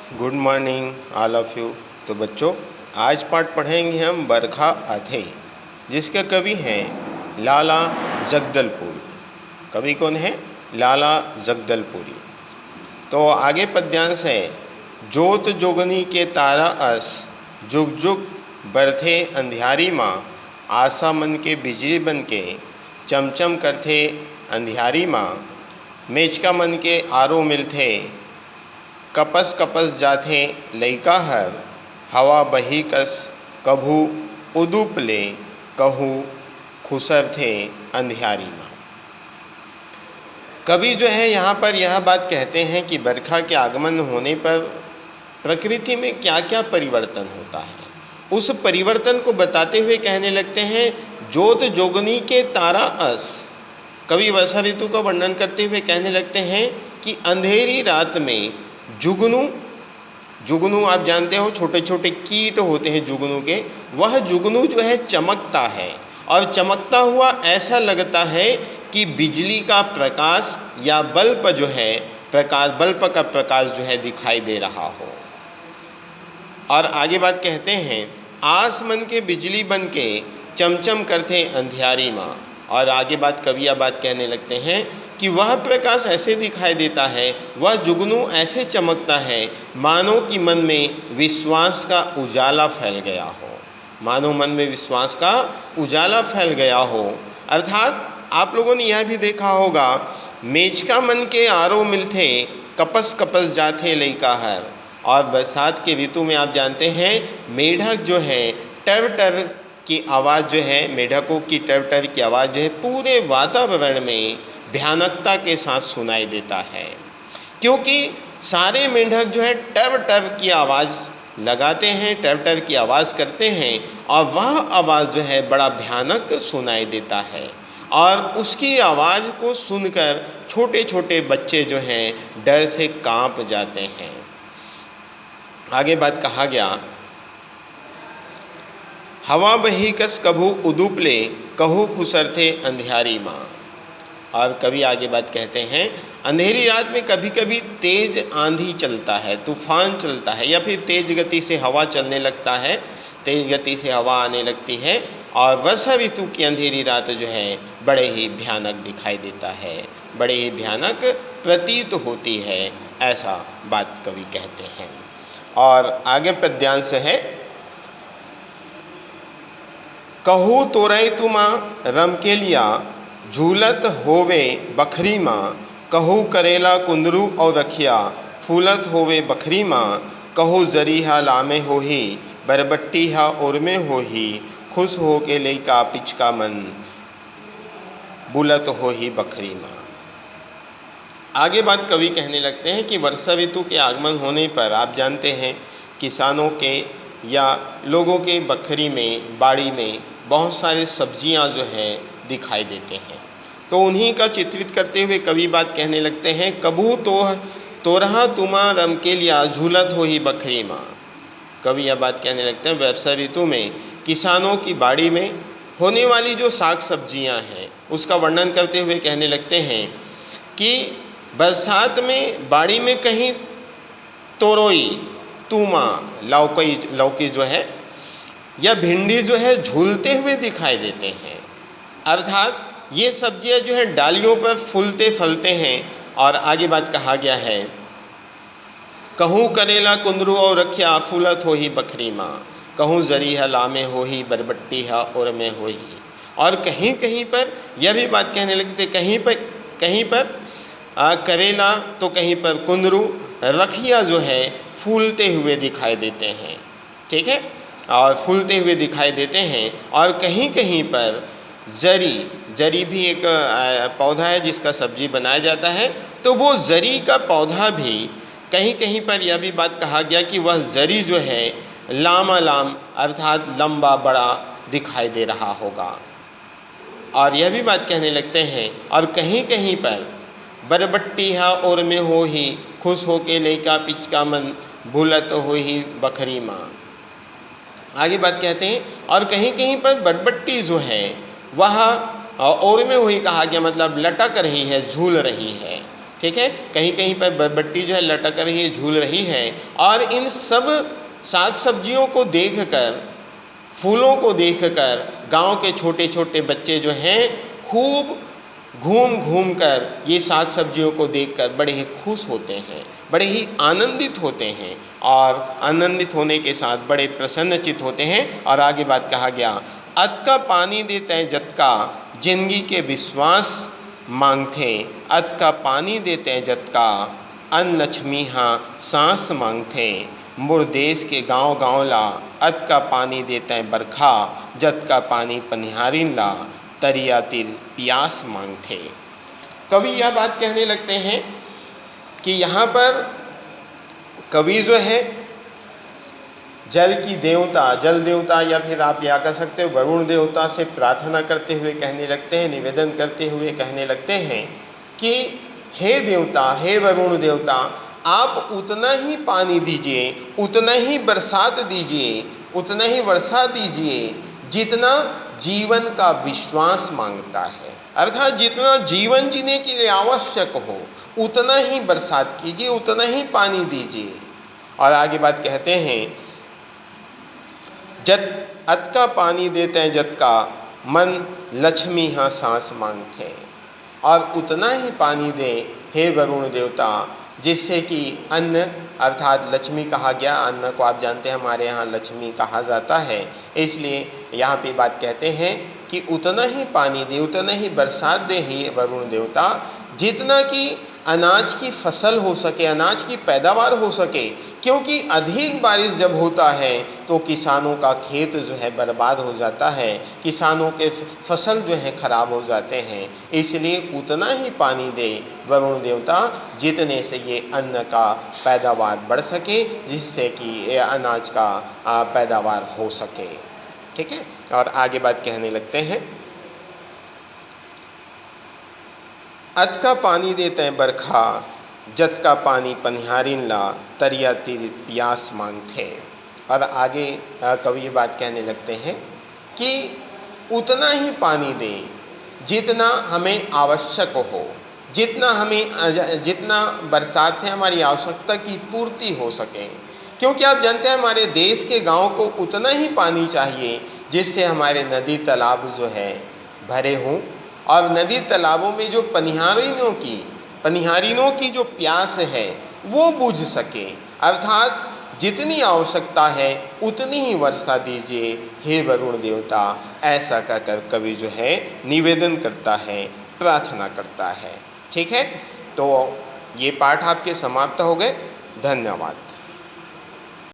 Good morning all of you. तो बच्चों, आज पाठ पढ़ेंगे हम बरखा अथे, जिसके कवि हैं लाला जगदलपुरी। कवि कौन है? लाला जगदलपुरी। तो आगे पद्यांश है, जोत जोगनी के तारा अस, जुग जुग बरथे अंधियारी माँ, आशा मन के बिजली बन के चमचम करथे अंधियारी माँ, मेचका मन के आरो मिलथे, कपस कपस जाथे लइका हर, हवा बही कस कभू उदुपले, कहू खुसर थे अंधियारी माँ। कवि जो है यहाँ पर यह बात कहते हैं कि बरखा के आगमन होने पर प्रकृति में क्या क्या परिवर्तन होता है, उस परिवर्तन को बताते हुए कहने लगते हैं, जोत जोगनी के तारा अस। कवि वर्षा ऋतु का वर्णन करते हुए कहने लगते हैं कि अंधेरी रात में जुगनू, जुगनू आप जानते हो छोटे छोटे कीट होते हैं जुगनू के, वह जुगनू जो है चमकता है और चमकता हुआ ऐसा लगता है कि बिजली का प्रकाश या बल्ब जो है प्रकाश, बल्ब का प्रकाश जो है दिखाई दे रहा हो। और आगे बात कहते हैं, आस मन के बिजली बन के चमचम करते अंधियारी माँ। और आगे बात कविया बात कहने लगते हैं कि वह प्रकाश ऐसे दिखाई देता है, वह जुगनू ऐसे चमकता है मानो कि मन में विश्वास का उजाला फैल गया हो, मानो मन में विश्वास का उजाला फैल गया हो। अर्थात आप लोगों ने यह भी देखा होगा, मेचका मन के आरो मिलथे, कपस कपस जाथे लइका हर। और बरसात के ऋतु में आप जानते हैं मेढक जो है टर टर की आवाज़ जो है, मेढकों की टर टर की आवाज़ जो है पूरे वातावरण में भयानकता के साथ सुनाई देता है, क्योंकि सारे मेंढक जो है टर टर की आवाज़ लगाते हैं, टर टर की आवाज़ करते हैं और वह आवाज़ जो है बड़ा भयानक सुनाई देता है। और उसकी आवाज़ को सुनकर छोटे छोटे बच्चे जो हैं डर से कांप जाते हैं। आगे बात कहा गया, हवा बही कस कभू उदुपले, कहू खुसर थे अंधियारी माँ। और कभी आगे बात कहते हैं, अंधेरी रात में कभी कभी तेज आंधी चलता है, तूफान चलता है, या फिर तेज गति से हवा चलने लगता है, तेज गति से हवा आने लगती है और वर्षा ऋतु की अंधेरी रात जो है बड़े ही भयानक दिखाई देता है, बड़े ही भयानक प्रतीत होती है, ऐसा बात कवि कहते हैं। और आगे पद्यांश है, कहू तोरई तुमा रम के लिया, झूलत होवे बखरी माँ, कहू करेला कुंदरू और रखिया, फूलत होवे बखरी माँ, कहू जरीहा लामे होही, बरबट्टी हा उर्मे होही, खुश हो के लइका पिचका मन, बुलत होही बखरी माँ। आगे बात कवि कहने लगते हैं कि वर्षा ऋतु के आगमन होने पर आप जानते हैं किसानों के या लोगों के बखरी में, बाड़ी में बहुत सारे सब्जियां जो हैं दिखाई देते हैं। तो उन्हीं का चित्रित करते हुए कवि बात कहने लगते हैं, कबू तो तोरहा तुमा रम के लिया, झूलत हो ही बखरी माँ। कवि यह बात कहने लगते हैं, वर्षा ऋतु में किसानों की बाड़ी में होने वाली जो साग सब्जियां हैं उसका वर्णन करते हुए कहने लगते हैं कि बरसात में बाड़ी में कहीं तोरोई, तुमा, लौकी जो है या भिंडी जो है झूलते हुए दिखाई देते हैं। अर्थात ये सब्जियां जो है डालियों पर फूलते फलते हैं। और आगे बात कहा गया है, कहूँ करेला कुंदरू और रखिया, फूलत हो ही बखरी माँ, कहूँ जरी है लामे हो ही, बरबट्टी है और में हो ही। और कहीं कहीं पर यह भी बात कहने लगते, कहीं पर करेला तो कहीं पर कुंदरू, रखिया जो है फूलते हुए दिखाई देते हैं, ठीक है, और फूलते हुए दिखाई देते हैं। और कहीं कहीं पर जरी भी एक पौधा है जिसका सब्जी बनाया जाता है, तो वो जरी का पौधा भी कहीं कहीं पर यह भी बात कहा गया कि वह जरी जो है लामालाम अर्थात लंबा बड़ा दिखाई दे रहा होगा। और यह भी बात कहने लगते हैं, और कहीं कहीं पर बरबट्टी हा और में हो ही, खुश हो के लइका पिचका मन, भूलत हो ही बखरी माँ। आगे बात कहते हैं, और कहीं कहीं पर बरबट्टी जो है वह और में हो ही कहा गया, मतलब लटक रही है, झूल रही है। ठीक है, कहीं कहीं पर बरबट्टी जो है लटक रही है, झूल रही है। और इन सब साग सब्जियों को देखकर, फूलों को देखकर गांव के छोटे छोटे बच्चे जो हैं खूब घूम घूम कर ये साग सब्जियों को देखकर बड़े ही खुश होते हैं, बड़े ही आनंदित होते हैं, और आनंदित होने के साथ बड़े प्रसन्नचित होते हैं। और आगे बात कहा गया, अत का पानी देते जतका जिंदगी के विश्वास मांगते, अत का पानी देते जतका अन्न लक्ष्मी हाँ सांस मांगते, मुर देश के गांव गांव ला अत का पानी देते बरखा, जत का पानी पनिहारिन ला तरिया तिर प्यास मांगते। कवि यह बात कहने लगते हैं कि यहाँ पर कवि जो है जल की देवता, जल देवता या फिर आप क्या कह सकते हो वरुण देवता से प्रार्थना करते हुए कहने लगते हैं, निवेदन करते हुए कहने लगते हैं कि हे देवता, हे वरुण देवता, आप उतना ही पानी दीजिए, उतना ही बरसात दीजिए, उतना ही वर्षा दीजिए जितना जीवन का विश्वास मांगता है। अर्थात जितना जीवन जीने के लिए आवश्यक हो उतना ही बरसात कीजिए, उतना ही पानी दीजिए। और आगे बात कहते हैं, जत अत का पानी देते हैं जत का मन लक्ष्मी हाँ सांस मांगते, और उतना ही पानी दे हे वरुण देवता जिससे कि अन्न, अर्थात लक्ष्मी कहा गया, अन्न को आप जानते हैं हमारे यहाँ लक्ष्मी कहा जाता है, इसलिए यहाँ पे बात कहते हैं कि उतना ही पानी दे, उतना ही बरसात दे हे वरुण देवता जितना कि अनाज की फसल हो सके, अनाज की पैदावार हो सके। क्योंकि अधिक बारिश जब होता है तो किसानों का खेत जो है बर्बाद हो जाता है, किसानों के फसल जो है खराब हो जाते हैं, इसलिए उतना ही पानी दे वरुण देवता जितने से ये अन्न का पैदावार बढ़ सके, जिससे कि ये अनाज का पैदावार हो सके। ठीक है, और आगे बात कहने लगते हैं, अत का पानी देते हैं बरखा, जत का पानी पनिहारिन ला तरिया तिर प्यास मांगते। और आगे कवि बात कहने लगते हैं कि उतना ही पानी दें जितना हमें आवश्यक हो, जितना बरसात से हमारी आवश्यकता की पूर्ति हो सके। क्योंकि आप जानते हैं हमारे देश के गांव को उतना ही पानी चाहिए जिससे हमारे नदी तालाब जो है भरे हों, और नदी तालाबों में जो पनिहारिनों की जो प्यास है वो बुझ सके। अर्थात जितनी आवश्यकता है उतनी ही वर्षा दीजिए हे वरुण देवता, ऐसा कहकर कवि जो है निवेदन करता है, प्रार्थना करता है। ठीक है, तो ये पाठ आपके समाप्त हो गए। धन्यवाद।